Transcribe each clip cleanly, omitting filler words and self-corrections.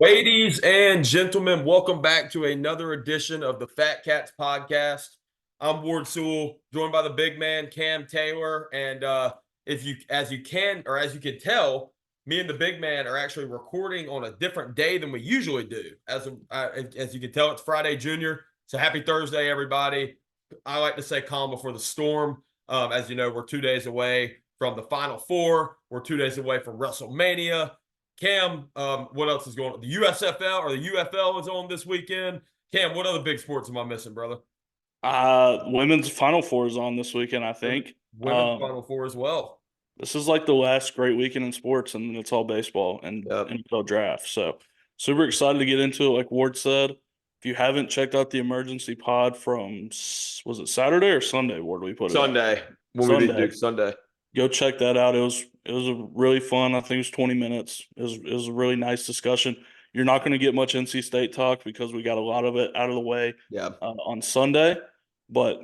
Ladies and gentlemen, welcome back to another edition of the Fat Katz Podcast. I'm Ward Sewell, joined by the big man Cam Taylor, and as you can tell, me and the big man are actually recording on a different day than we usually do. As you can tell, it's Friday Junior, so happy Thursday, everybody. I like to say calm before the storm. As you know, we're 2 days away from the Final Four. We're 2 days away from WrestleMania. Cam, what else is going on? The USFL or the UFL is on this weekend. Cam, what other big sports am I missing, brother? Women's Final Four is on this weekend, I think. Women's Final Four as well. This is like the last great weekend in sports, and it's all baseball and Yep. NFL draft. So super excited to get into it. Like Ward said, if you haven't checked out the emergency pod from, was it Saturday or Sunday, Ward, we put it out? Sunday. When we beat Duke, Sunday. Go check that out. It was a really fun. I think it was 20 minutes. It was a really nice discussion. You're not going to get much NC State talk because we got a lot of it out of the way on Sunday. But,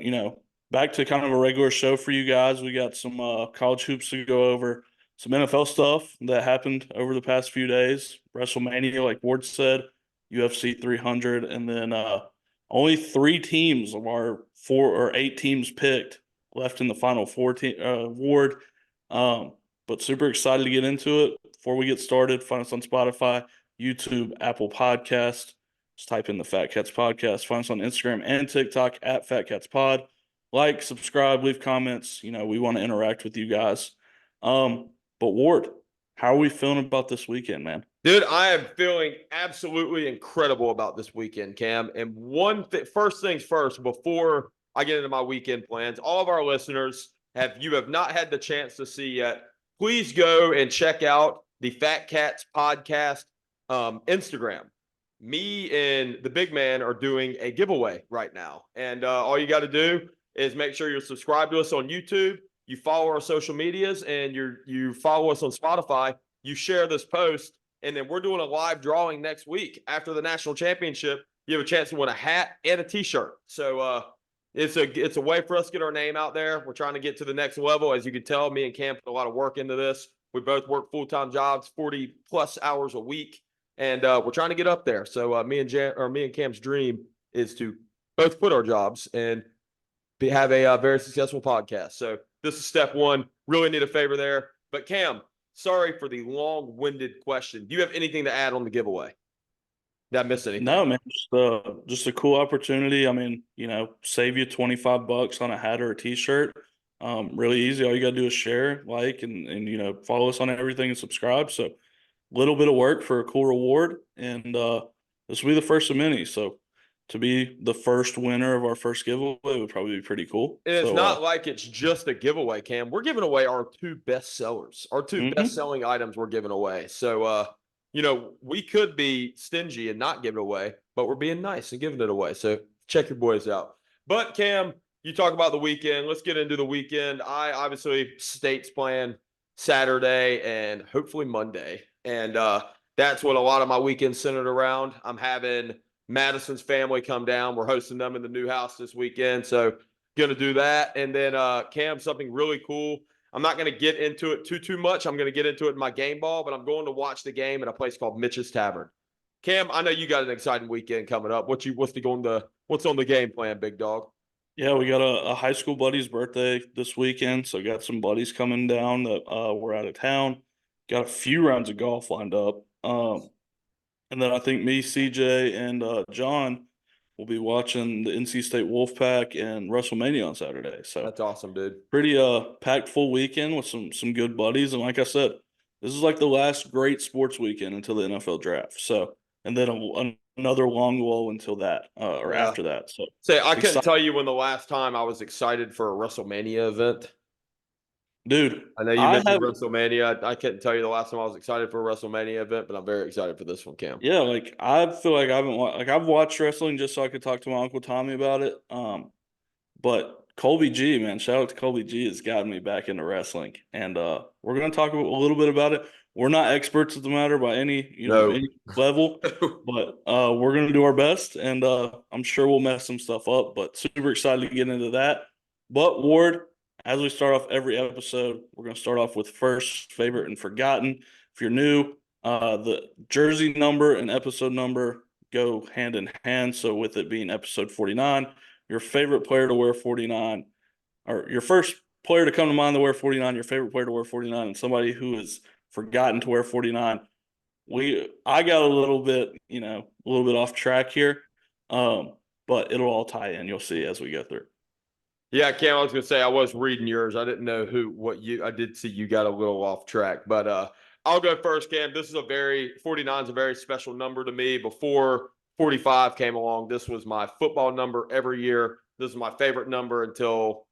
back to kind of a regular show for you guys. We got some college hoops to go over, some NFL stuff that happened over the past few days. WrestleMania, like Ward said, UFC 300, and then only 3 teams of our 4 or 8 teams picked left in the final 4 award. But super excited to get into it. Before we get started, find us on Spotify, YouTube, Apple Podcast. Just type in the Fat Katz Podcast. Find us on Instagram and TikTok at Fat Katz Pod. Like, subscribe, leave comments. We want to interact with you guys. But Ward, how are we feeling about this weekend, man? Dude, I am feeling absolutely incredible about this weekend, Cam. And first things first, before I get into my weekend plans, all of our listeners, you have not had the chance to see yet, please go and check out the Fat Katz Podcast Instagram. Me and the big man are doing a giveaway right now. And all you got to do is make sure you're subscribed to us on YouTube, you follow our social medias, and you follow us on Spotify. You share this post, and then we're doing a live drawing next week after the national championship. You have a chance to win a hat and a T-shirt. So it's a way for us to get our name out there. We're trying to get to the next level. As you can tell, me and Cam put a lot of work into this. We both work full-time jobs, 40 plus hours a week, and we're trying to get up there. So me and Cam's dream is to both quit our jobs and have a very successful podcast. So this is step one. Really need a favor there. But Cam, sorry for the long-winded question. Do you have anything to add on the giveaway? Did I miss anything? No, man. Just a cool opportunity. I mean, save you $25 on a hat or a T-shirt. Really easy. All you got to do is share, like, and follow us on everything and subscribe. So, a little bit of work for a cool reward, and this will be the first of many. So, to be the first winner of our first giveaway would probably be pretty cool. And it's not like it's just a giveaway, Cam. We're giving away our 2 best sellers. Our 2 best-selling items we're giving away. So, we could be stingy and not give it away, but we're being nice and giving it away. So check your boys out. But Cam, you talk about the weekend. Let's get into the weekend. I obviously states plan Saturday and hopefully Monday. And that's what a lot of my weekend centered around. I'm having Madison's family come down. We're hosting them in the new house this weekend. So going to do that. And then Cam, something really cool. I'm not going to get into it too much. I'm going to get into it in my game ball, but I'm going to watch the game at a place called Mitch's Tavern. Cam, I know you got an exciting weekend coming up. What's on the game plan, big dog? Yeah, we got a high school buddy's birthday this weekend, so got some buddies coming down that were out of town. Got a few rounds of golf lined up, and then I think me, CJ, and John will be watching the NC State Wolfpack and WrestleMania on Saturday. So that's awesome, dude. Pretty packed full weekend with some good buddies, and like I said, this is like the last great sports weekend until the NFL draft. So, and then another long lull until that after that. So, I couldn't tell you when the last time I was excited for a WrestleMania event. Dude, I know you mentioned WrestleMania. I couldn't tell you the last time I was excited for a WrestleMania event, but I'm very excited for this one, Cam. Yeah, like I feel like I've watched wrestling just so I could talk to my Uncle Tommy about it. But Colby G, man, shout out to Colby G, has gotten me back into wrestling, and we're gonna talk a little bit about it. We're not experts at the matter by any any level, but we're gonna do our best, and I'm sure we'll mess some stuff up. But super excited to get into that. But Ward, as we start off every episode, we're going to start off with first, favorite, and forgotten. If you're new, The jersey number and episode number go hand in hand. So with it being episode 49, your favorite player to wear 49, or your first player to come to mind to wear 49, your favorite player to wear 49, and somebody who has forgotten to wear 49. I got a little bit off track here, but it'll all tie in. You'll see as we go through. Yeah, Cam, I was going to say I was reading yours. I didn't know I did see you got a little off track, but I'll go first, Cam. This is 49 is a very special number to me. Before 45 came along, this was my football number every year. This is my favorite number until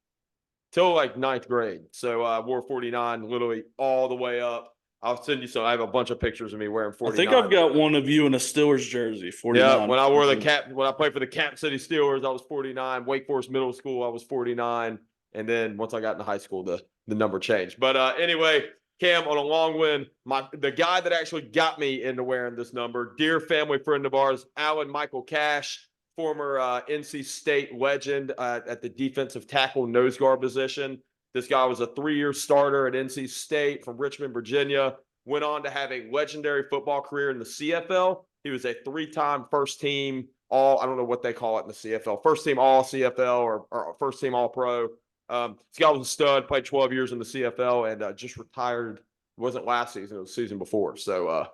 like ninth grade. So I wore 49 literally all the way up. I'll send you some. I have a bunch of pictures of me wearing 49. I think I've got one of you in a Steelers jersey, 49. Yeah, when I played for the Cap City Steelers, I was 49. Wake Forest Middle School, I was 49. And then once I got into high school, the number changed. But anyway, Cam, on a long win, the guy that actually got me into wearing this number, dear family friend of ours, Alan Michael Cash, former NC State legend at the defensive tackle nose guard position. This guy was a 3-year starter at NC State from Richmond, Virginia. Went on to have a legendary football career in the CFL. He was a 3-time first team I don't know what they call it in the CFL, first team all CFL or first team all pro. This guy was a stud, played 12 years in the CFL and just retired. It wasn't last season, it was the season before. So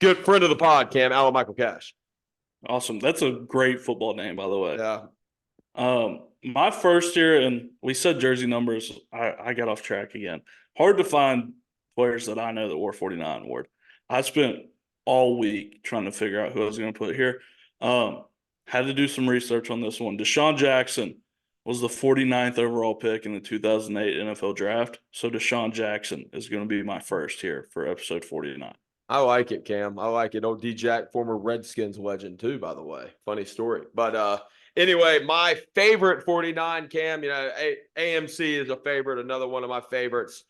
good friend of the pod, Cam, Alan Michael Cash. Awesome. That's a great football name, by the way. Yeah. My first year, and we said jersey numbers, I got off track again. Hard to find players that I know that wore 49, Ward. I spent all week trying to figure out who I was going to put here. Had to do some research on this one. Deshaun Jackson was the 49th overall pick in the 2008 NFL Draft. So Deshaun Jackson is going to be my first here for episode 49. I like it, Cam. I like it. Old D-Jack, former Redskins legend too, by the way. Funny story. But anyway, my favorite 49, Cam, AMC is a favorite, another one of my favorites.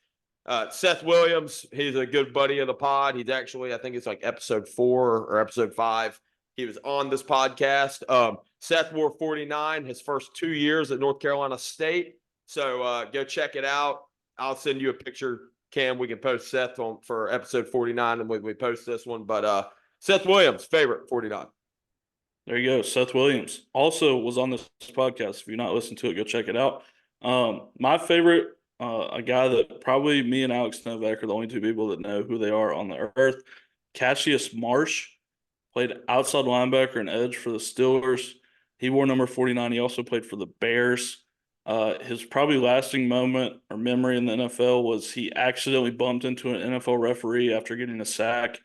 Seth Williams, he's a good buddy of the pod. He's actually, I think it's like episode 4 or episode 5. He was on this podcast. Seth wore 49 his first 2 years at North Carolina State. So go check it out. I'll send you a picture, Cam. We can post Seth for episode 49 and we post this one. But Seth Williams, favorite 49. There you go. Seth Williams also was on this podcast. If you're not listening to it, go check it out. My favorite, a guy that probably me and Alex Novak are the only two people that know who they are on the earth. Cassius Marsh played outside linebacker and edge for the Steelers. He wore number 49. He also played for the Bears. His probably lasting moment or memory in the NFL was he accidentally bumped into an NFL referee after getting a sack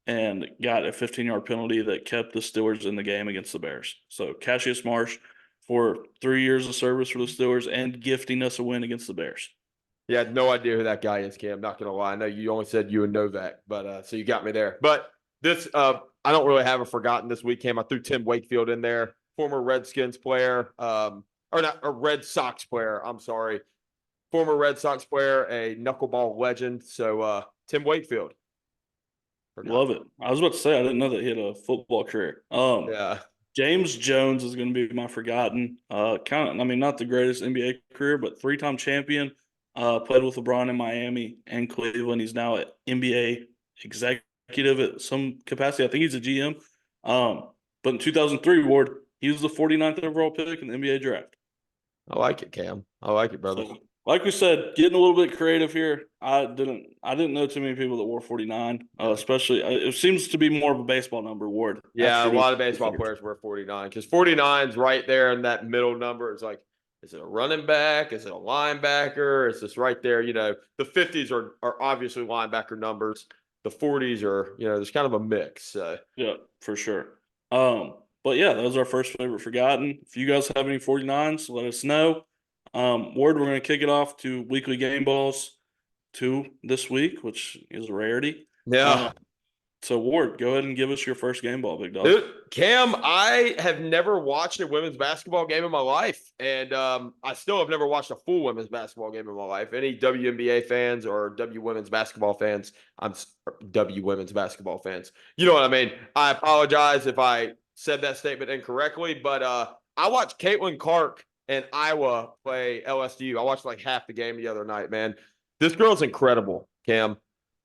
and got a 15-yard penalty that kept the Steelers in the game against the Bears. So Cassius Marsh for 3 years of service for the Steelers and gifting us a win against the Bears. Yeah, I had no idea who that guy is, Cam. Not going to lie. I know you only said you and Novak, but so you got me there. But this, I don't really have a forgotten this week, Cam. I threw Tim Wakefield in there, former Redskins player, or not a Red Sox player. I'm sorry. Former Red Sox player, a knuckleball legend. So Tim Wakefield. Love it. I was about to say I didn't know that he had a football career. Yeah. James Jones is going to be my forgotten. Not the greatest NBA career, but 3-time champion. Played with LeBron in Miami and Cleveland. He's now an NBA executive at some capacity. I think he's a GM. But in 2003, Ward, he was the 49th overall pick in the NBA draft. I like it, Cam. I like it, brother. So, like we said, getting a little bit creative here. I didn't know too many people that wore 49, especially it seems to be more of a baseball number, Ward. Yeah, a lot of baseball players wear 49 because 49 is right there in that middle number. It's like, is it a running back? Is it a linebacker? It's just right there. The 50s are obviously linebacker numbers. The 40s are, there's kind of a mix. So. Yeah, for sure. But yeah, that was our first favorite forgotten. If you guys have any 49s, let us know. Ward, we're going to kick it off to weekly game balls 2 this week, which is a rarity. Yeah. So, Ward, go ahead and give us your first game ball, big dog. Dude, Cam, I have never watched a women's basketball game in my life, and I still have never watched a full women's basketball game in my life. Any WNBA fans or W women's basketball fans, W women's basketball fans. You know what I mean? I apologize if I said that statement incorrectly, but I watched Caitlin Clark and Iowa play LSU. I watched like half the game the other night, man. This girl's incredible, Cam.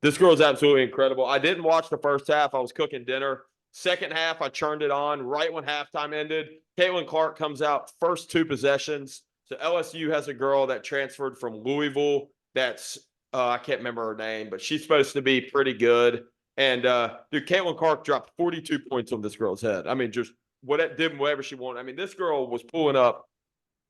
This girl's absolutely incredible. I didn't watch the first half. I was cooking dinner. Second half, I turned it on right when halftime ended. Caitlin Clark comes out first 2 possessions. So LSU has a girl that transferred from Louisville. That's I can't remember her name, but she's supposed to be pretty good. And dude, Caitlin Clark dropped 42 points on this girl's head. I mean, just whatever she wanted. I mean, this girl was pulling up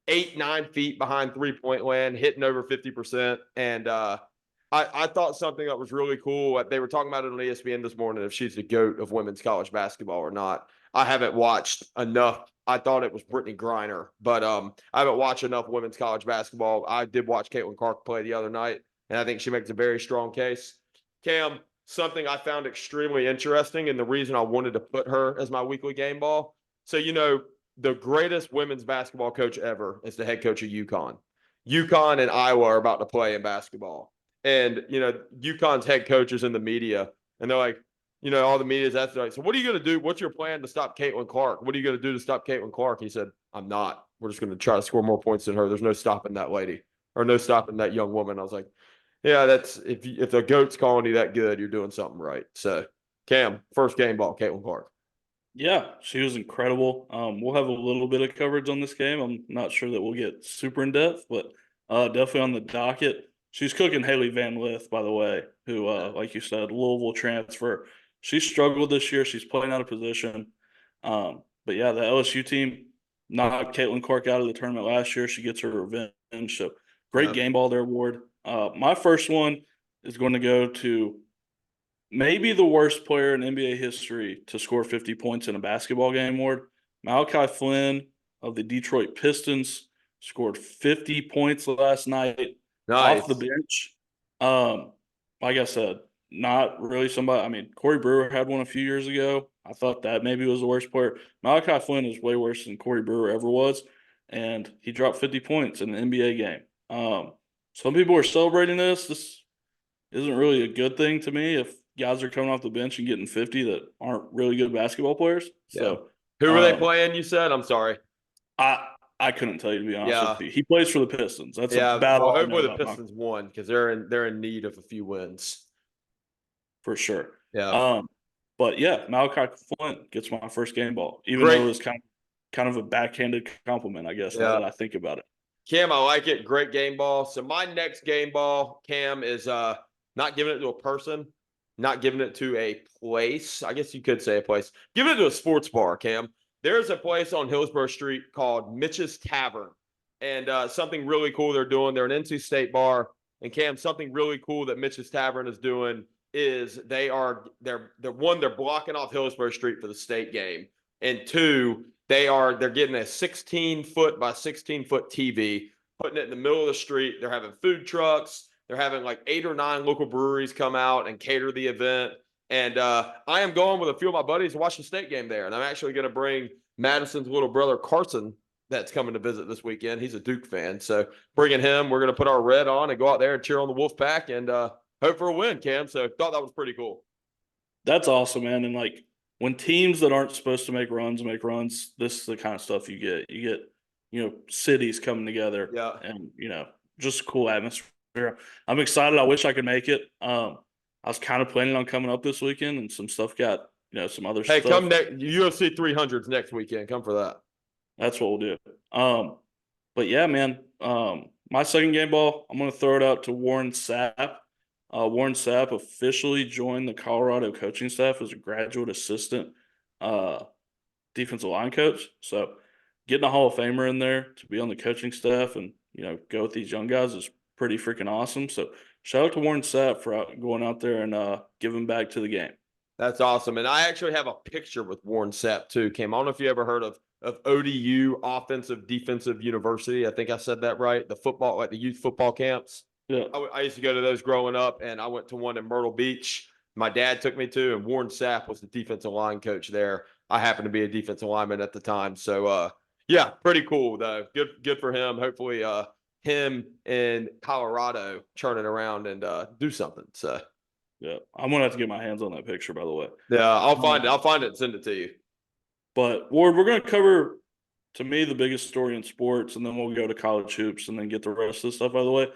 8-9 feet behind 3-point land, hitting over 50%. And I thought something that was really cool. They were talking about it on ESPN this morning, if she's the GOAT of women's college basketball or not. I haven't watched enough. I thought it was Brittany Griner, but I haven't watched enough women's college basketball. I did watch Caitlin Clark play the other night, and I think she makes a very strong case. Cam, something I found extremely interesting, and the reason I wanted to put her as my weekly game ball. So, the greatest women's basketball coach ever is the head coach of UConn. UConn and Iowa are about to play in basketball. And, UConn's head coach is in the media, and they're like, all the media's that's like, so what are you going to do? What's your plan to stop Caitlin Clark? What are you going to do to stop Caitlin Clark? He said, I'm not. We're just going to try to score more points than her. There's no stopping that lady or no stopping that young woman. I was like, yeah, that's if the GOAT's calling you that good, you're doing something right. So, Cam, first game ball, Caitlin Clark. Yeah, she was incredible. We'll have a little bit of coverage on this game. I'm not sure that we'll get super in depth, but definitely on the docket. She's cooking Haley Van Lith, by the way, who, like you said, Louisville transfer. She struggled this year. She's playing out of position. But yeah, the LSU team knocked Caitlin Clark out of the tournament last year. She gets her revenge. So great game ball there, Ward. My first one is going to go to maybe the worst player in NBA history to score 50 points in a basketball game, Ward. Malachi Flynn of the Detroit Pistons scored 50 points last night off the bench. Like I said, not really somebody. I mean, Corey Brewer had one a few years ago. I thought that maybe was the worst player. Malachi Flynn is way worse than Corey Brewer ever was, and he dropped 50 points in an NBA game. Some people are celebrating this. This isn't really a good thing to me if guys are coming off the bench and getting 50 that aren't really good basketball players. Yeah. So, who were they playing? You said, I'm sorry. I couldn't tell you, to be honest with you. He plays for the Pistons. That's about well, hopefully the Pistons won because they're in need of a few wins. For sure. Yeah. But yeah, Malachi Flynn gets my first game ball, even though it was kind of a backhanded compliment, I guess, now that I think about it. Cam, I like it. Great game ball. So my next game ball, Cam, is not giving it to a person, not giving it to a place. I guess you could say a place. Giving it to a sports bar, Cam. There's a place on Hillsborough Street called Mitch's Tavern, and something really cool they're doing. They're an NC State bar, and Cam, something really cool that Mitch's Tavern is doing is they're blocking off Hillsborough Street for the state game, and 2, they're getting a 16-foot by 16-foot TV, putting it in the middle of the street. They're having food trucks. They're having like 8 or 9 local breweries come out and cater the event. And I am going with a few of my buddies to watch the state game there. And I'm actually going to bring Madison's little brother, Carson, that's coming to visit this weekend. He's a Duke fan. So bringing him, we're going to put our red on and go out there and cheer on the Wolfpack and hope for a win, Cam. So thought that was pretty cool. That's awesome, man. And like when teams that aren't supposed to make runs, this is the kind of stuff you get. You get, cities coming together. Yeah. And, just a cool atmosphere. I'm excited. I wish I could make it. I was kind of planning on coming up this weekend, and some stuff got, some other stuff. Hey, come UFC 300s next weekend. Come for that. That's what we'll do. But yeah, man, my second game ball, I'm going to throw it out to Warren Sapp. Warren Sapp officially joined the Colorado coaching staff as a graduate assistant defensive line coach. So getting a Hall of Famer in there to be on the coaching staff and, go with these young guys is pretty freaking awesome. So shout out to Warren Sapp for going out there and giving back to the game. That's awesome. And I actually have a picture with Warren Sapp too, Cam. I don't know if you ever heard of ODU, Offensive Defensive University. I think I said that right. The football, like the youth football camps. Yeah. I used to go to those growing up, and I went to one in Myrtle Beach. My dad took me to, and Warren Sapp was the defensive line coach there. I happened to be a defensive lineman at the time. So, yeah, pretty cool though. Good for him. Hopefully, him in Colorado churning around and do something. So, yeah, I'm gonna have to get my hands on that picture, by the way. Yeah, I'll find it. I'll find it and send it to you. But Ward, we're gonna cover, to me, the biggest story in sports, and then we'll go to college hoops and then get the rest of the stuff out of the way.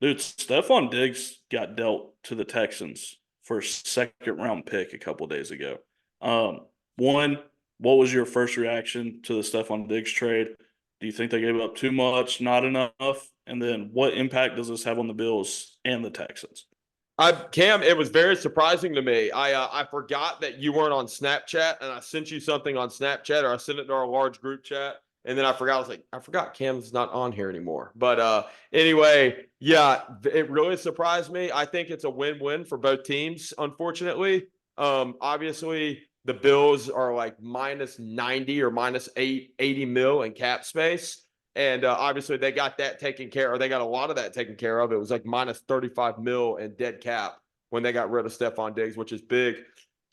Dude, Stefon Diggs got dealt to the Texans for a second round pick a couple days ago. One, what was your first reaction to the Stefon Diggs trade? Do you think they gave up too much, not enough? And then what impact does this have on the Bills and the Texans? Cam, it was very surprising to me. I forgot that you weren't on Snapchat, and I sent you something on Snapchat, or I sent it to our large group chat, and then I forgot. I was like, I forgot Cam's not on here anymore. But anyway, yeah, it really surprised me. I think it's a win-win for both teams. Unfortunately, obviously the Bills are like minus 90 or minus 80 mil in cap space. And obviously they got that taken care of. They got a lot of that taken care of. It was like minus 35 mil in dead cap when they got rid of Stefon Diggs, which is big.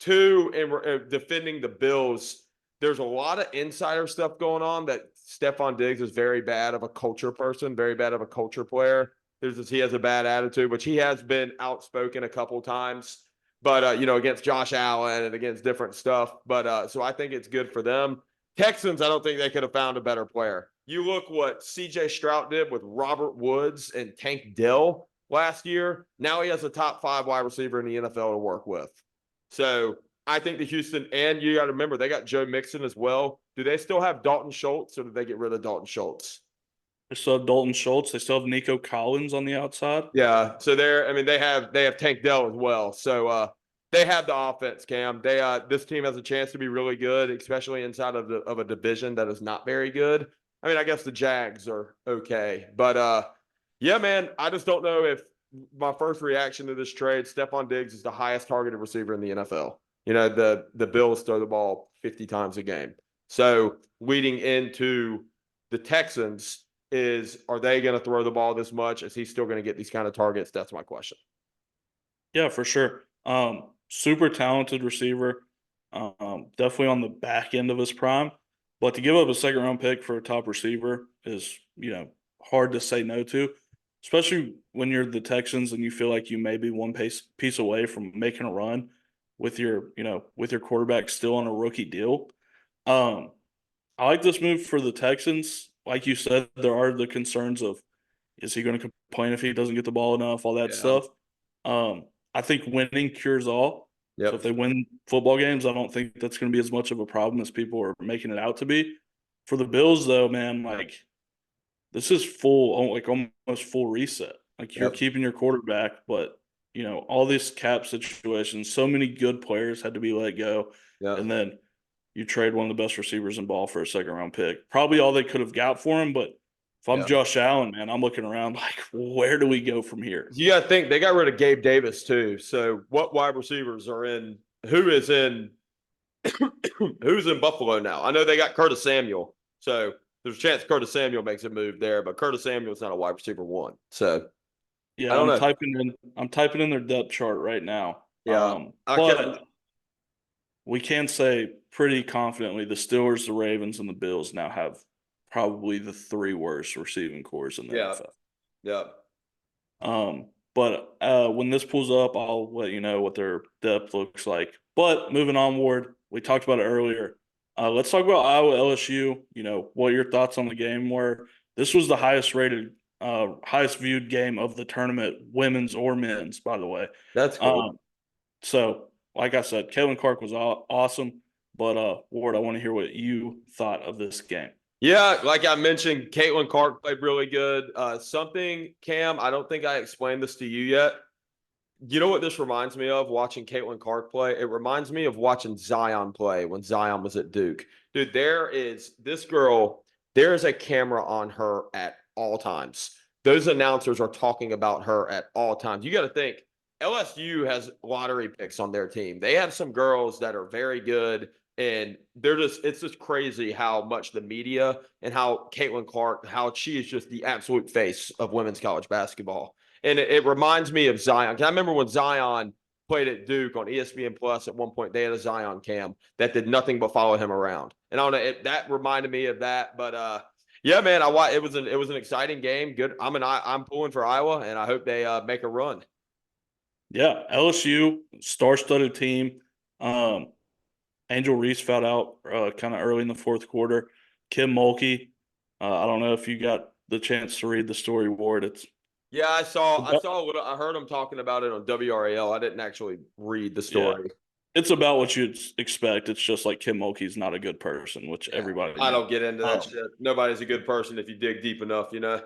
Two, in defending the Bills, there's a lot of insider stuff going on that Stefon Diggs is very bad of a culture person, very bad of a culture player. He has a bad attitude, which he has been outspoken a couple times, but against Josh Allen and against different stuff. But so I think it's good for them. Texans, I don't think they could have found a better player. You look what C.J. Stroud did with Robert Woods and Tank Dell last year. Now he has a top 5 wide receiver in the NFL to work with. So I think the Houston, and you got to remember, they got Joe Mixon as well. Do they still have Dalton Schultz, or did they get rid of Dalton Schultz? They still have Dalton Schultz. They still have Nico Collins on the outside. Yeah. So they have Tank Dell as well. So they have the offense, Cam. This team has a chance to be really good, especially inside of a division that is not very good. I mean, I guess the Jags are okay, but yeah, man, I just don't know if my first reaction to this trade, Stefon Diggs is the highest targeted receiver in the NFL. The Bills throw the ball 50 times a game. So leading into the Texans are they going to throw the ball this much? Is he still going to get these kind of targets? That's my question. Yeah, for sure. Super talented receiver. Definitely on the back end of his prime. But to give up a second round pick for a top receiver is, hard to say no to, especially when you're the Texans and you feel like you may be one piece away from making a run with your quarterback still on a rookie deal. I like this move for the Texans. Like you said, there are the concerns of, is he going to complain if he doesn't get the ball enough, all that stuff. I think winning cures all. Yep. So if they win football games, I don't think that's going to be as much of a problem as people are making it out to be. For the Bills, though, man, this is almost full reset. You're keeping your quarterback, but all these cap situations, so many good players had to be let go, and then you trade one of the best receivers in ball for a second round pick. Probably all they could have got for him, but if I'm Josh Allen, man, I'm looking around like, where do we go from here? You got to think they got rid of Gabe Davis too. So what wide receivers are in? Who's in Buffalo now? I know they got Curtis Samuel, so there's a chance Curtis Samuel makes a move there, but Curtis Samuel's not a wide receiver 1. So yeah, I'm typing in their depth chart right now. Yeah, but we can say pretty confidently the Steelers, the Ravens, and the Bills now have probably the 3 worst receiving cores in the NFL. Yeah. But when this pulls up, I'll let you know what their depth looks like. But moving onward, we talked about it earlier. Let's talk about Iowa LSU. What your thoughts on the game were. This was the highest rated, highest viewed game of the tournament, women's or men's, by the way. That's cool. So, like I said, Caitlin Clark was awesome. But Ward, I want to hear what you thought of this game. Yeah, like I mentioned, Caitlin Clark played really good. Cam, I don't think I explained this to you yet. You know what this reminds me of, watching Caitlin Clark play? It reminds me of watching Zion play when Zion was at Duke. Dude, there is a camera on her at all times. Those announcers are talking about her at all times. You got to think, LSU has lottery picks on their team. They have some girls that are very good. And it's just crazy how much the media and how Caitlin Clark, how she is just the absolute face of women's college basketball. And it reminds me of Zion. I remember when Zion played at Duke on ESPN Plus at one point, they had a Zion cam that did nothing but follow him around. And I don't know, that reminded me of that. But yeah, man, it was an exciting game. Good. I'm pulling for Iowa, and I hope they make a run. Yeah, LSU, star-studded team. Angel Reese fouled out kind of early in the fourth quarter. Kim Mulkey, I don't know if you got the chance to read the story, Ward. It's Yeah, I heard him talking about it on WRAL. I didn't actually read the Yeah, story. it's about what you'd expect. It's just like Kim Mulkey's not a good person, which Yeah, everybody I knows. don't get into that shit. Nobody's a good person if you dig deep enough, you know?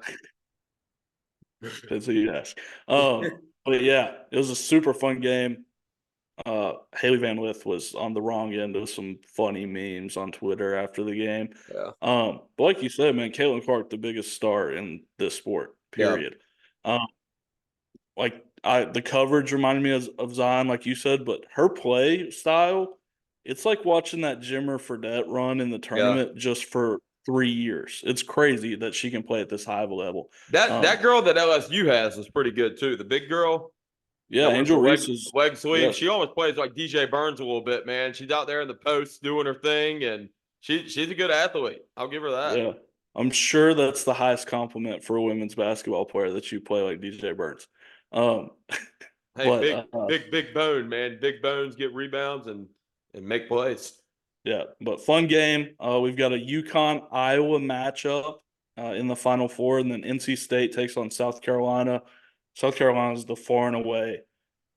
That's what you ask. But yeah, it was a super fun game. Haley Van Lith was on the wrong end of some funny memes on Twitter after the game. Yeah. But like you said, man, Caitlin Clark, the biggest star in this sport, Yeah. period. The coverage reminded me of Zion, like you said, but her play style, it's like watching that Jimmer Fredette run in the Yeah. tournament just for 3 years. It's crazy that she can play at this high of a level. That girl that LSU has is pretty good too. The big girl. Yeah, That wears Angel the Reese is leg sleeve. yeah. She almost plays like DJ Burns a little bit, man. She's out there in the post doing her thing, and she's a good athlete. I'll give her that. Yeah. I'm sure that's the highest compliment for a women's basketball player that you play like DJ Burns. Hey, But big bone, man. Big bones get rebounds and make plays. yeah, but fun game. We've got a UConn Iowa matchup in the Final Four, and then NC State takes on South Carolina. South Carolina is the far and away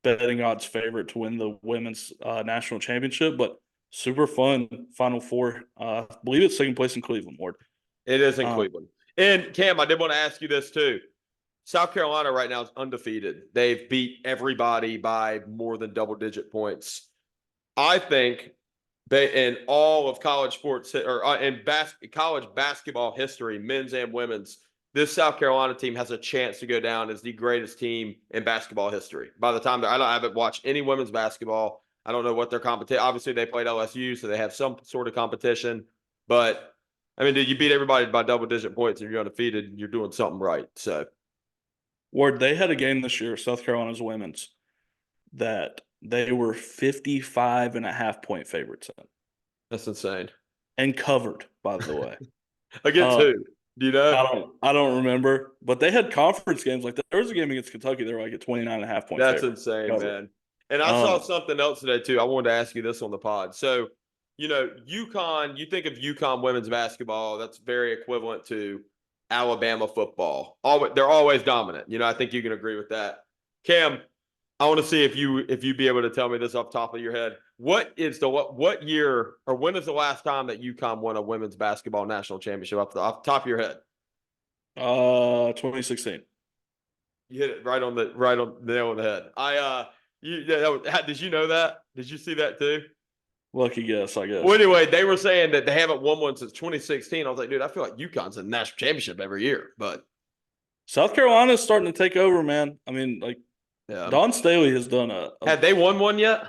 betting odds favorite to win the women's national championship, but super fun Final Four. I believe it's taking place in Cleveland, Ward. It is in Cleveland. And Cam, I did want to ask you this too. South Carolina right now is undefeated. They've beat everybody by more than double-digit points. I think in all of college sports or in college basketball history, men's and women's, this South Carolina team has a chance to go down as the greatest team in basketball history. By the time I haven't watched any women's basketball. I don't know what their competition. Obviously, they played LSU, so they have some sort of competition. But I mean, you beat everybody by double-digit points and you're undefeated, you're doing something right. So. Ward, they had a game this year, South Carolina's women's, that they were 55.5-point favorites in. That's insane. And covered, by the way. Against who? Do you know? I don't remember. But they had conference games like that. There was a game against Kentucky. They were like a 29.5-point That's favorite. insane, covered. Man. And I saw something else today, too. I wanted to ask you this on the pod. So, UConn, you think of UConn women's basketball, that's very equivalent to Alabama football. They're always dominant. I think you can agree with that. Cam, I want to see if you'd be able to tell me this off the top of your head. What year or when is the last time that UConn won a women's basketball national championship off the top of your head? 2016. You hit it right on the nail on the head. Did you know that? Did you see that too? Lucky guess, I guess. Well, anyway, they were saying that they haven't won one since 2016. I was like, dude, I feel like UConn's in the national championship every year. But South Carolina's starting to take over, man. I mean, Dawn Staley has done Had they won one yet?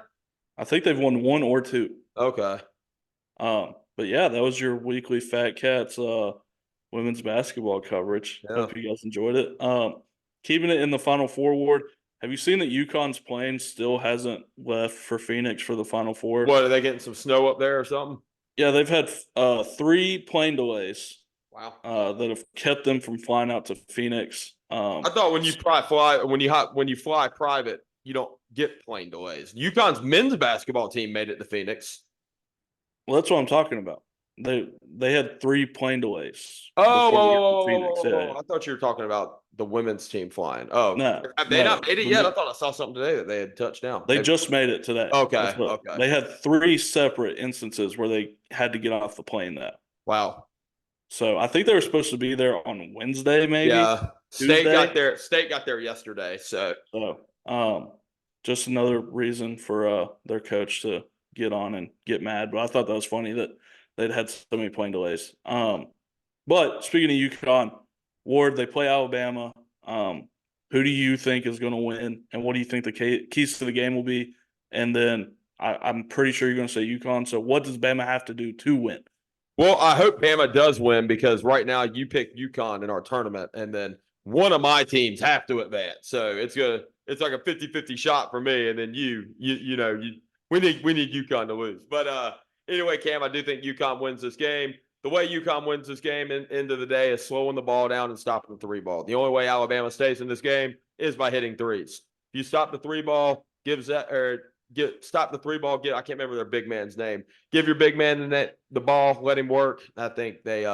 I think they've won one or two. Okay. But yeah, that was your weekly Fat Katz women's basketball coverage. Yeah. Hope you guys enjoyed it. Keeping it in the Final Four, Ward. Have you seen that UConn's plane still hasn't left for Phoenix for the Final Four? What, are they getting some snow up there or something? Yeah, they've had 3 plane delays. Wow. That have kept them from flying out to Phoenix. I thought when you fly private, you don't get plane delays. UConn's men's basketball team made it to Phoenix. Well, that's what I'm talking about. They had 3 plane delays. Oh, I thought you were talking about the women's team flying. Oh, no, have they not made it yet? I thought I saw something today that they had touched down. They just made it today. Okay. They had 3 separate instances where they had to get off the plane. Wow. So I think they were supposed to be there on Wednesday, maybe. Yeah. State got there yesterday. So just another reason for their coach to get on and get mad. But I thought that was funny that they'd had so many plane delays. But speaking of UConn, Ward, they play Alabama. Who do you think is going to win, and what do you think the keys to the game will be? And then I'm pretty sure you're going to say UConn. So what does Bama have to do to win? Well, I hope Bama does win because right now you picked UConn in our tournament, and then one of my teams have to advance. So it's like a 50-50 shot for me, and then we need UConn to lose. But anyway, Cam, I do think UConn wins this game. The way UConn wins this game end of the day is slowing the ball down and stopping the 3-ball. The only way Alabama stays in this game is by hitting threes. If you stop the 3-ball, stop the 3-ball. I can't remember their big man's name. Give your big man the ball, let him work. I think they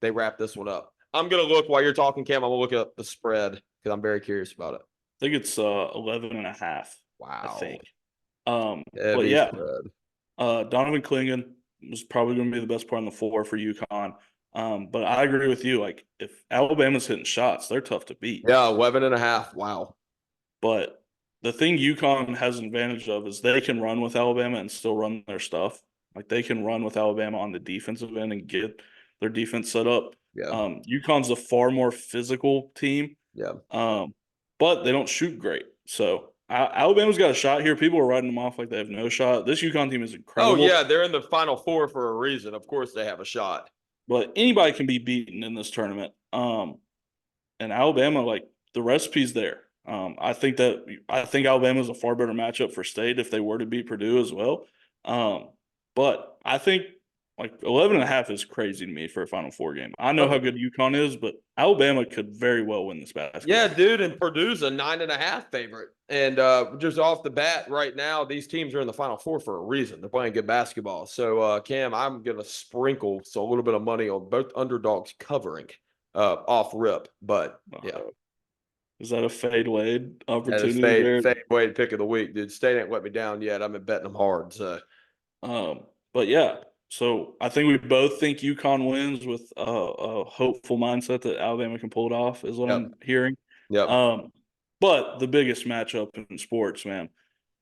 wrap this one up. I'm gonna look while you're talking, Cam. I'm gonna look up the spread Because I'm very curious about it. I think it's 11.5. Wow. I think. Heavy But yeah, spread. Donovan Clingan was probably going to be the best player on the floor for UConn. But I agree with you. Like, if Alabama's hitting shots, they're tough to beat. Yeah, 11.5. Wow. But the thing UConn has an advantage of is they can run with Alabama and still run their stuff. Like, they can run with Alabama on the defensive end and get their defense set up. Yeah. UConn's a far more physical team. Yeah. But they don't shoot great. So Alabama's got a shot here. People are writing them off like they have no shot. This UConn team is incredible. Oh, yeah. They're in the Final Four for a reason. Of course they have a shot. But anybody can be beaten in this tournament. And Alabama, like, the recipe's there. I think Alabama is a far better matchup for State if they were to beat Purdue as well. But I think like 11.5 is crazy to me for a Final Four game. I know how good UConn is, but Alabama could very well win this basketball. Yeah, dude, and Purdue's a 9.5 favorite. And just off the bat right now, these teams are in the Final Four for a reason. They're playing good basketball. So, Cam, I'm going to sprinkle a little bit of money on both underdogs covering off rip. But, yeah. Is that a fade Wade opportunity? Fade Wade pick of the week, dude. State ain't let me down yet. I've been betting them hard. So, but yeah. So I think we both think UConn wins with a hopeful mindset that Alabama can pull it off, is what I'm hearing. Yeah. But the biggest matchup in sports, man,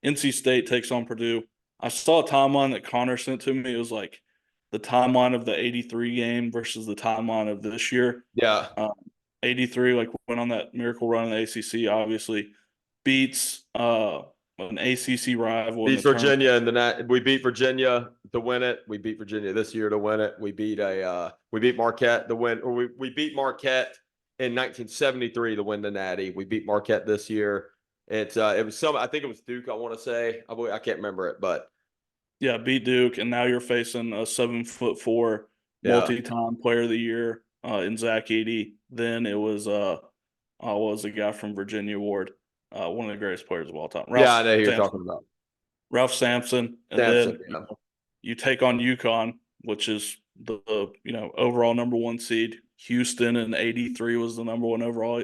NC State takes on Purdue. I saw a timeline that Connor sent to me. It was like the timeline of the '83 game versus the timeline of this year. Yeah. '83 like went on that miracle run in the ACC. Obviously, beats an ACC rival. Beat Virginia in the night. We beat Virginia to win it. We beat Virginia this year to win it. We beat Marquette to win. Or we beat Marquette in 1973 to win the Natty. We beat Marquette this year. It was I think it was Duke. I want to say. I can't remember it, but yeah, beat Duke, and now you're facing a 7'4" multi-time player of the year in Zach Edey. Then it was the guy from Virginia, Ward. One of the greatest players of all time. I know who you're talking about. Ralph Sampson. And then you take on UConn, which is the overall number one seed. Houston in '83 was the number one overall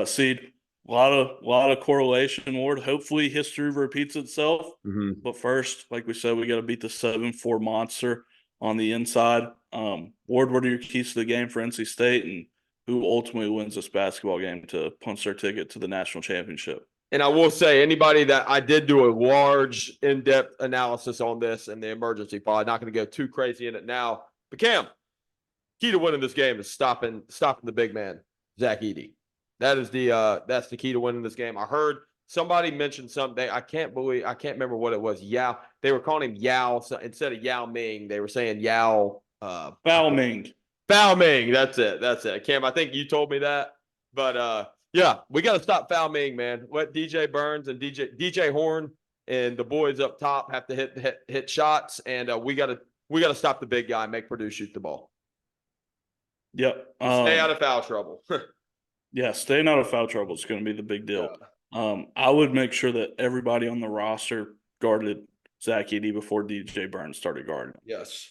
seed. A lot of correlation, Ward. Hopefully history repeats itself. Mm-hmm. But first, like we said, we got to beat the 7-4 monster on the inside. Ward, what are your keys to the game for NC State, and who ultimately wins this basketball game to punch their ticket to the national championship? And I will say, anybody that I did do a large, in-depth analysis on this in the emergency pod, not going to go too crazy in it now. But Cam, key to winning this game is stopping the big man, Zach Edey. That's the key to winning this game. I heard somebody mention something. I can't remember what it was. Yao. They were calling him Yao. So instead of Yao Ming, they were saying Yao. Bao Ming. Bao Ming. That's it. Cam, I think you told me that. But yeah, we got to stop Bao Ming, man. Let DJ Burns and DJ Horn and the boys up top have to hit shots, and we got to stop the big guy and make Purdue shoot the ball. Yep. Stay out of foul trouble. Yeah, staying out of foul trouble is going to be the big deal. Yeah. I would make sure that everybody on the roster guarded Zach Edey before DJ Burns started guarding. Yes.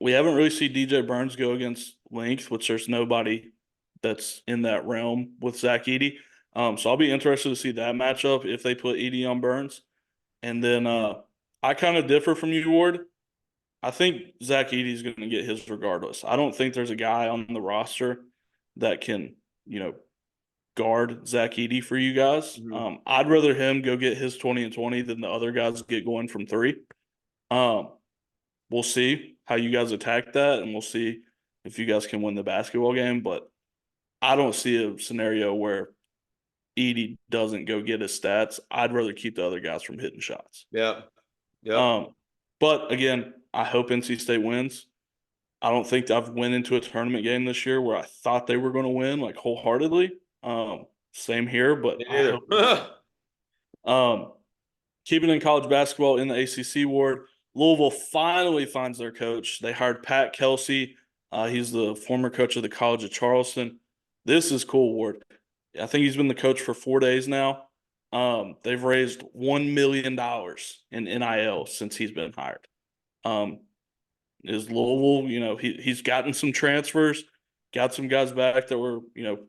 We haven't really seen DJ Burns go against length, which there's nobody that's in that realm with Zach Edey. So I'll be interested to see that matchup if they put Edey on Burns. And then I kind of differ from you, Ward. I think Zach Edey is going to get his regardless. I don't think there's a guy on the roster that can, guard Zach Edey for you guys. Mm-hmm. I'd rather him go get his 20 and 20 than the other guys get going from three. We'll see how you guys attack that, and we'll see if you guys can win the basketball game. But I don't see a scenario where Edey doesn't go get his stats. I'd rather keep the other guys from hitting shots. Yeah. But again, I hope NC State wins. I don't think I've went into a tournament game this year where I thought they were going to win like wholeheartedly. Same here, but keeping in college basketball in the ACC, Ward, Louisville finally finds their coach. They hired Pat Kelsey. He's the former coach of the College of Charleston. This is cool, Ward. I think he's been the coach for 4 days now. They've raised $1 million in NIL since he's been hired. Is Louisville, he's gotten some transfers. got some guys back that were,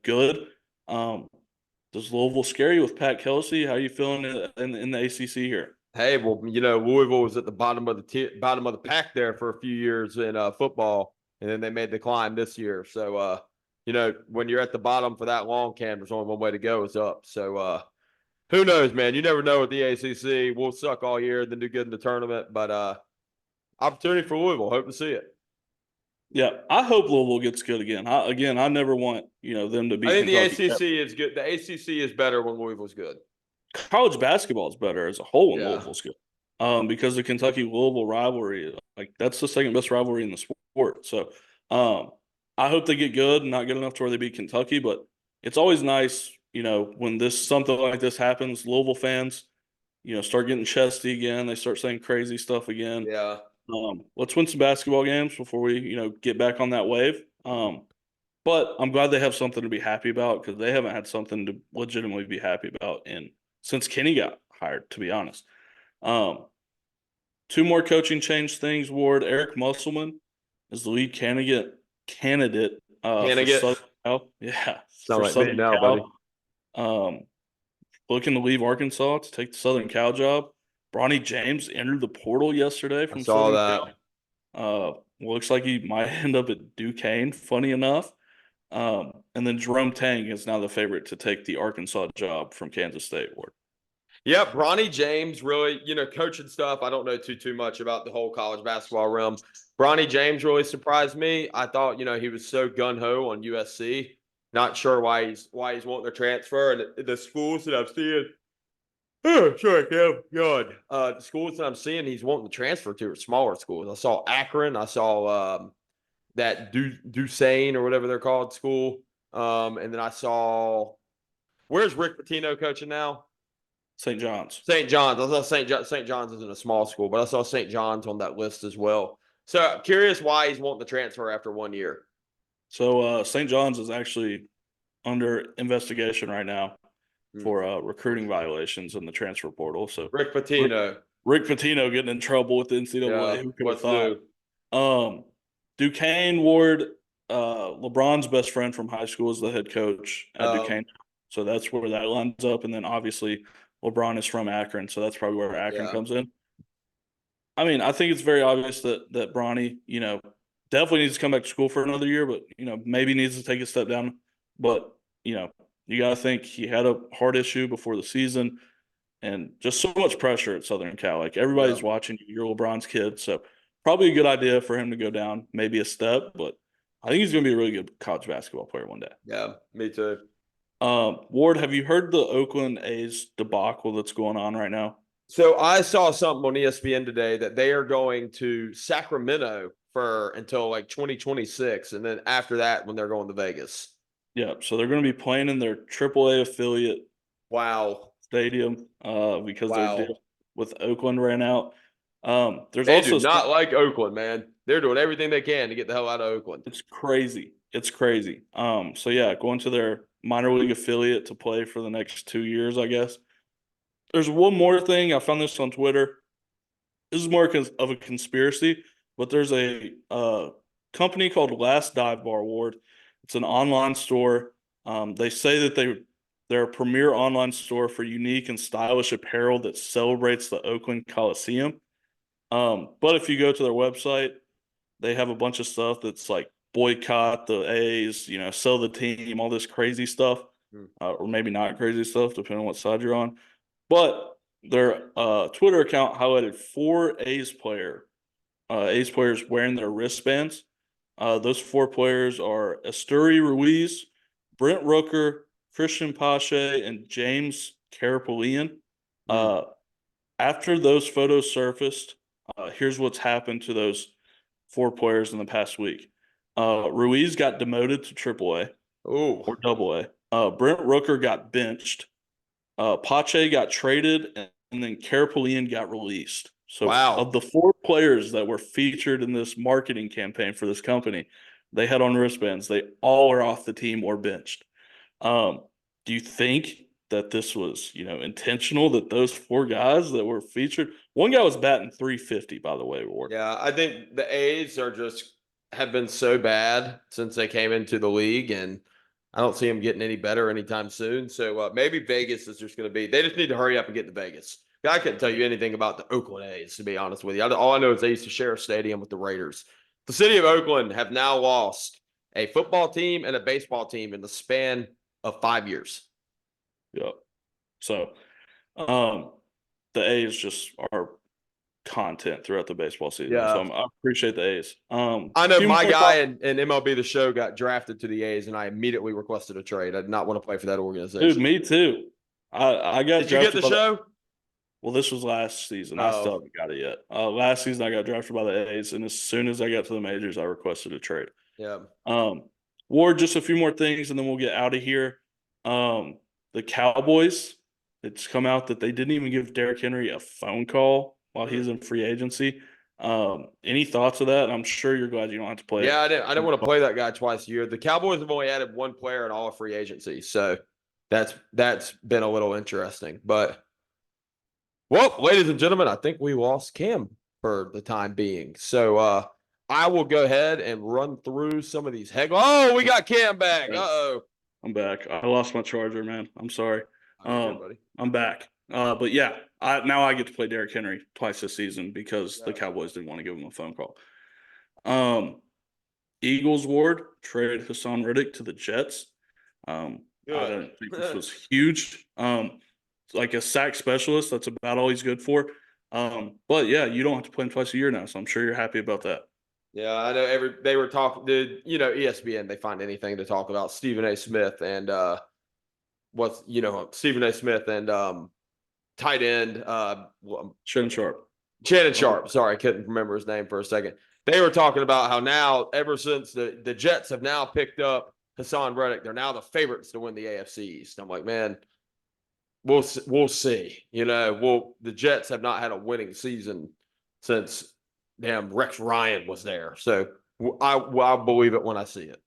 good. Does Louisville scare you with Pat Kelsey? How are you feeling in the ACC here? Hey, well, Louisville was at the bottom of the pack there for a few years in football, and then they made the climb this year. So, when you're at the bottom for that long, Cam, there's only one way to go, is up. So, who knows, man? You never know with the ACC. We'll suck all year, then do good in the tournament. But opportunity for Louisville. Hope to see it. Yeah, I hope Louisville gets good again. I never want them to be. I think Kentucky. the ACC is good. The ACC is better when Louisville's good. College basketball is better as a whole when Yeah. Louisville's good. Because the Kentucky-Louisville rivalry, that's the second best rivalry in the sport. So, I hope they get good, not good enough to where they beat Kentucky, but it's always nice, when something like this happens, Louisville fans, start getting chesty again. They start saying crazy stuff again. Yeah. Let's win some basketball games before we, get back on that wave. But I'm glad they have something to be happy about because they haven't had something to legitimately be happy about since Kenny got hired, to be honest. Two more coaching change things, Ward. Eric Musselman is the lead candidate. For Southern Cal. Yeah. Sound for like Southern me now, Cal. buddy. Looking to leave Arkansas to take the Southern Cal job. Bronny James entered the portal yesterday from Southern Cal. Looks like he might end up at Duquesne, funny enough. And then Jerome Tang is now the favorite to take the Arkansas job from Kansas State, Ward. Yeah, Bronny James really, coaching stuff. I don't know too much about the whole college basketball realm. Bronny James really surprised me. I thought, he was so gun-ho on USC. Not sure why he's wanting to transfer. And the schools that I'm seeing, sorry, Cam, God. The schools that I'm seeing he's wanting to transfer to are smaller schools. I saw Akron. I saw that Duquesne or whatever they're called school. And then I saw, where's Rick Pitino coaching now? St. John's. St. John's. I saw St. John's isn't a small school, but I saw St. John's on that list as well. So curious why he's wanting to transfer after 1 year. So St. John's is actually under investigation right now for recruiting violations in the transfer portal. So Rick Pitino getting in trouble with the NCAA. Yeah, Who could have thought? Duquesne, Ward, LeBron's best friend from high school is the head coach at Duquesne. So that's where that lines up. And then obviously LeBron is from Akron, so that's probably where Akron comes in. I mean, I think it's very obvious that Bronny, definitely needs to come back to school for another year, but, maybe needs to take a step down. But, you got to think he had a heart issue before the season and just so much pressure at Southern Cal. Like, everybody's watching you. You're LeBron's kid, so probably a good idea for him to go down maybe a step, but I think he's going to be a really good college basketball player one day. Yeah, me too. Ward, have you heard the Oakland A's debacle that's going on right now? So I saw something on ESPN today that they are going to Sacramento until like 2026, and then after that, when they're going to Vegas. Yeah, so they're going to be playing in their AAA affiliate. Wow. Stadium, because their deal with Oakland ran out. They do not like Oakland, man. They're doing everything they can to get the hell out of Oakland. It's crazy. So yeah, going to their minor league affiliate to play for the next 2 years, I guess. There's one more thing. I found this on Twitter. This is more of a conspiracy, but there's a company called Last Dive Bar, Ward. It's an online store. They say that they're a premier online store for unique and stylish apparel that celebrates the Oakland Coliseum. But if you go to their website, they have a bunch of stuff that's like boycott the A's, sell the team, all this crazy stuff, or maybe not crazy stuff, depending on what side you're on. But their Twitter account highlighted 4 A's players wearing their wristbands. Those 4 players are Asturi Ruiz, Brent Rooker, Christian Pache, and James Carapelian. After those photos surfaced, here's what's happened to those 4 players in the past week. Ruiz got demoted to AAA or AA. Brent Rooker got benched. Pache got traded, and then Carapelian got released. So of the 4 players that were featured in this marketing campaign for this company, they had on wristbands. They all are off the team or benched. Do you think that this was, intentional, that those 4 guys that were featured, one guy was batting .350, by the way, Ward. Yeah, I think the A's are just have been so bad since they came into the league, and I don't see them getting any better anytime soon. So maybe Vegas is just going to be. They just need to hurry up and get to Vegas. I couldn't tell you anything about the Oakland A's, to be honest with you. All I know is they used to share a stadium with the Raiders. The city of Oakland have now lost a football team and a baseball team in the span of 5 years. Yep. So, the A's just are content throughout the baseball season. Yeah. So I appreciate the A's. I know my guy in MLB The Show got drafted to the A's, and I immediately requested a trade. I did not want to play for that organization. Dude, me too. I got. Did you get the show? Well, this was last season. I still haven't got it yet. Last season, I got drafted by the A's, and as soon as I got to the majors, I requested a trade. Yeah. Ward, just a few more things, and then we'll get out of here. The Cowboys, it's come out that they didn't even give Derrick Henry a phone call while he's in free agency. Any thoughts of that? I'm sure you're glad you don't have to play. Yeah, I didn't want to play that guy twice a year. The Cowboys have only added one player in all of free agency, so that's been a little interesting. But well, ladies and gentlemen, I think we lost Cam for the time being. So I will go ahead and run through some of these we got Cam back. I'm back. I lost my charger, man. I'm sorry. I'm back. But yeah, now I get to play Derrick Henry twice this season because the Cowboys didn't want to give him a phone call. Eagles Ward traded Hassan Reddick to the Jets. I don't think this was huge. Like a sack specialist, that's about all he's good for. But yeah, you don't have to play him twice a year now, so I'm sure you're happy about that. Yeah, I know they were talking, ESPN, they find anything to talk about. Stephen A. Smith and Stephen A. Smith and tight end Shannon Sharp. Sorry, I couldn't remember his name for a second. They were talking about how now, ever since the Jets have now picked up Hassan Reddick, they're now the favorites to win the AFC East. I'm like, man, we'll see. The Jets have not had a winning season since damn Rex Ryan was there. So I'll believe it when I see it.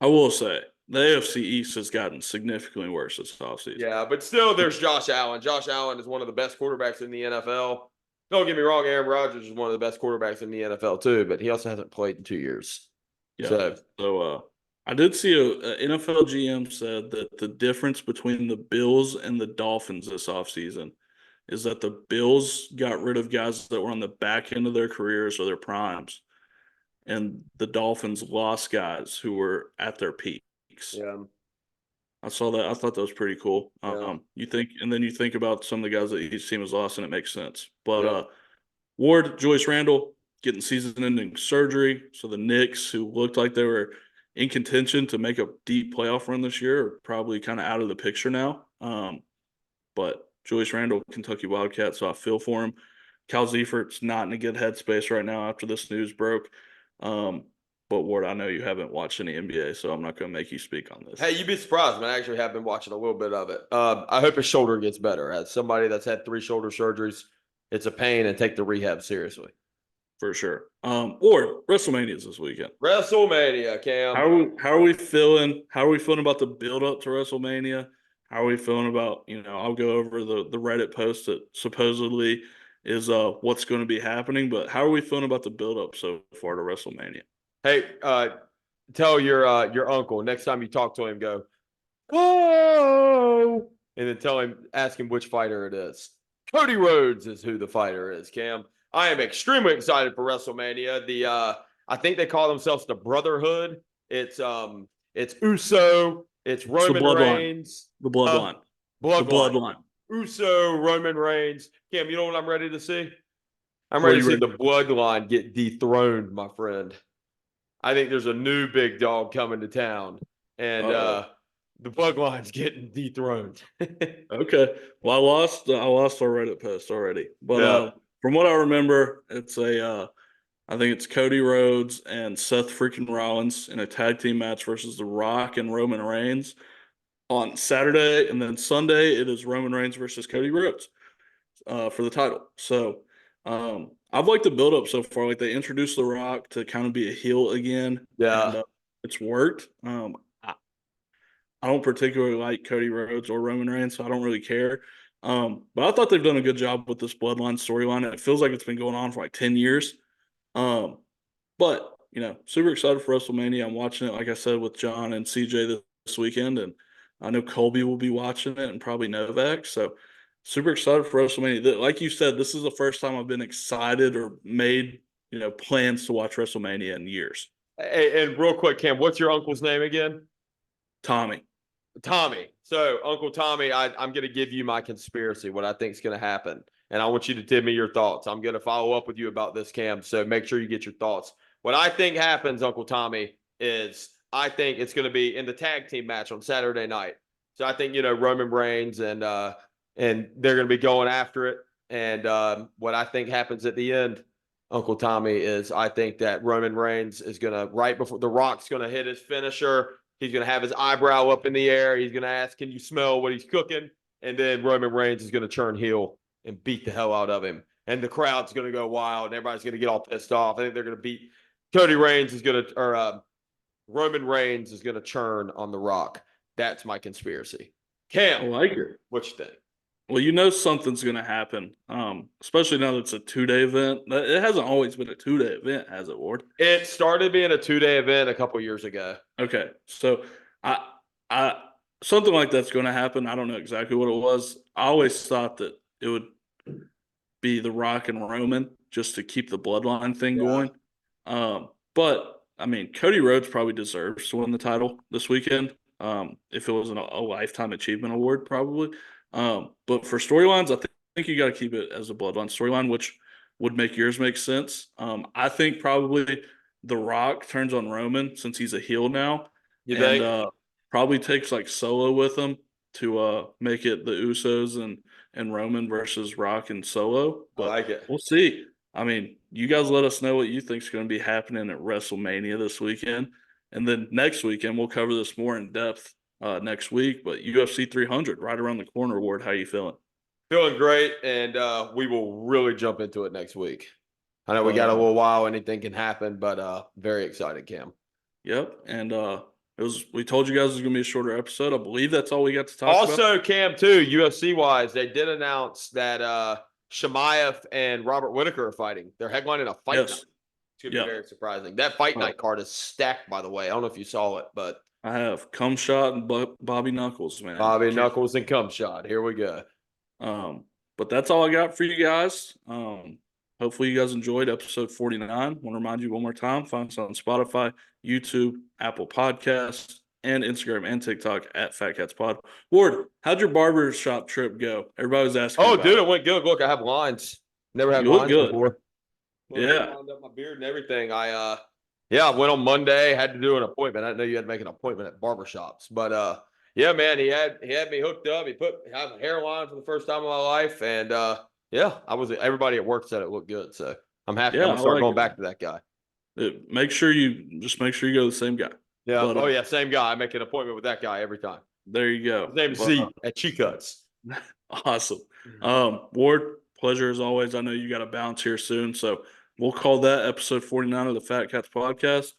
I will say the AFC East has gotten significantly worse this offseason. Yeah, but still there's Josh Allen. Josh Allen is one of the best quarterbacks in the NFL. Don't get me wrong, Aaron Rodgers is one of the best quarterbacks in the NFL too, but he also hasn't played in 2 years. Yeah. So I did see a NFL GM said that the difference between the Bills and the Dolphins this offseason is that the Bills got rid of guys that were on the back end of their careers or their primes, and the Dolphins lost guys who were at their peaks. Yeah. I saw that. I thought that was pretty cool. Yeah. You think about some of the guys that each team has lost, and it makes sense. But Ward, Joyce Randle getting season-ending surgery. So the Knicks, who looked like they were in contention to make a deep playoff run this year, are probably kind of out of the picture now. But Joyce Randle, Kentucky Wildcat, so I feel for him. Cal Zeifert's not in a good headspace right now after this news broke. But Ward, I know you haven't watched any NBA, so I'm not going to make you speak on this. Hey, you'd be surprised, man. I actually have been watching a little bit of it. I hope his shoulder gets better. As somebody that's had 3 shoulder surgeries, it's a pain, and take the rehab seriously. For sure. Ward, WrestleMania is this weekend. WrestleMania, Cam. How are we feeling? How are we feeling about the build up to WrestleMania? How are we feeling about, I'll go over the Reddit post that supposedly is what's going to be happening, but how are we feeling about the build up so far to WrestleMania? Hey, tell your uncle next time you talk to him, go, whoa, and then ask him which fighter it is. Cody Rhodes is who the fighter is, Cam. I am extremely excited for WrestleMania. I think they call themselves the Brotherhood. It's Uso, it's Roman Reigns. The Bloodline. Bloodline. Uso, Roman Reigns. Cam, you know what I'm ready to see? I'm ready to see the Bloodline get dethroned, my friend. I think there's a new big dog coming to town, and the Bloodline's getting dethroned. Okay. Well, I lost our Reddit post already, but from what I remember, it's I think it's Cody Rhodes and Seth freaking Rollins in a tag team match versus The Rock and Roman Reigns on Saturday, and then Sunday it is Roman Reigns versus Cody Rhodes for the title. So I've liked the build up so far. Like, they introduced The Rock to kind of be a heel again. Yeah, and, it's worked. I don't particularly like Cody Rhodes or Roman Reigns, so I don't really care. But I thought they've done a good job with this Bloodline storyline. It feels like it's been going on for like 10 years. But super excited for WrestleMania. I'm watching it, like I said, with John and CJ this weekend, and I know Colby will be watching it and probably Novak. So super excited for WrestleMania. Like you said, this is the first time I've been excited or made, plans to watch WrestleMania in years. Hey, and real quick, Cam, what's your uncle's name again? Tommy. So Uncle Tommy, I'm going to give you my conspiracy, what I think is going to happen. And I want you to tell me your thoughts. I'm going to follow up with you about this, Cam. So make sure you get your thoughts. What I think happens, Uncle Tommy, is I think it's going to be in the tag team match on Saturday night. So I think, Roman Reigns and they're going to be going after it. And what I think happens at the end, Uncle Tommy, is I think that Roman Reigns is going to, right before The Rock's going to hit his finisher, he's going to have his eyebrow up in the air. He's going to ask, can you smell what he's cooking? And then Roman Reigns is going to turn heel and beat the hell out of him. And the crowd's going to go wild. And everybody's going to get all pissed off. I think they're going to beat Roman Reigns is going to turn on The Rock. That's my conspiracy. Cam, I like it. What you think? Well, something's going to happen, especially now that it's a 2-day event. It hasn't always been a 2-day event, has it, Ward? It started being a 2-day event a couple years ago. Okay, so I something like that's going to happen. I don't know exactly what it was. I always thought that it would be The Rock and Roman just to keep the bloodline thing going. But I mean, Cody Rhodes probably deserves to win the title this weekend. If it was a lifetime achievement award, probably. But for storylines, I think you got to keep it as a bloodline storyline, which would make yours make sense. I think probably The Rock turns on Roman since he's a heel now. You think? Probably takes like Solo with him to make it the Usos and Roman versus Rock and Solo. But I like it. We'll see. I mean, you guys let us know what you think is going to be happening at WrestleMania this weekend. And then next weekend, we'll cover this more in depth next week. But UFC 300 right around the corner, Ward. How you feeling? Feeling great, and we will really jump into it next week. I know we got a little while. Anything can happen, but very excited, Cam. Yep, and we told you guys it was going to be a shorter episode. I believe that's all we got to talk about. Also, Cam, too, UFC-wise, they did announce that Shemaev and Robert Whittaker are fighting. They're headlining a fight night. It's going to be very surprising. That fight night card is stacked, by the way. I don't know if you saw it, but I have Cumshot and Bobby Knuckles, man. Bobby Knuckles and Cumshot. Here we go. But that's all I got for you guys. Hopefully you guys enjoyed episode 49. I want to remind you one more time, find us on Spotify, YouTube, Apple Podcasts, and Instagram and TikTok at Fat Katz Pod. Ward, how'd your barbershop trip go? Everybody was asking. Oh, dude, it went good. Look, I have lines. Never had lines before. Yeah. Lined up my beard and everything. I went on Monday, had to do an appointment. I didn't know you had to make an appointment at barbershops. But yeah, man, he had me hooked up. He had a hairline for the first time in my life. And everybody at work said it looked good. So I'm happy. I'm gonna start going back to that guy. Make sure you go to the same guy. Yeah. But, same guy. I make an appointment with that guy every time. There you go. His name's Z at Chicuts. Awesome. Ward, pleasure as always. I know you got to bounce here soon, so we'll call that episode 49 of the Fat Katz Podcast.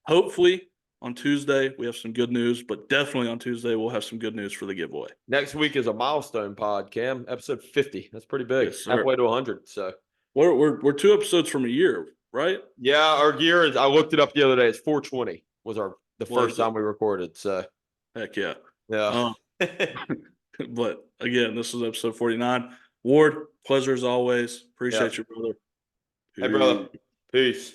Hopefully on Tuesday we have some good news, but definitely on Tuesday we'll have some good news for the giveaway. Next week is a milestone pod, Cam. Episode 50. That's pretty big. Yes, halfway to 100. So we're 2 episodes from a year, right? Yeah, our year is. I looked it up the other day. It's 420 was the first time we recorded. So heck yeah. Yeah. But again, this is episode 49. Ward, pleasure as always. Appreciate you, brother. Hey, brother. Peace.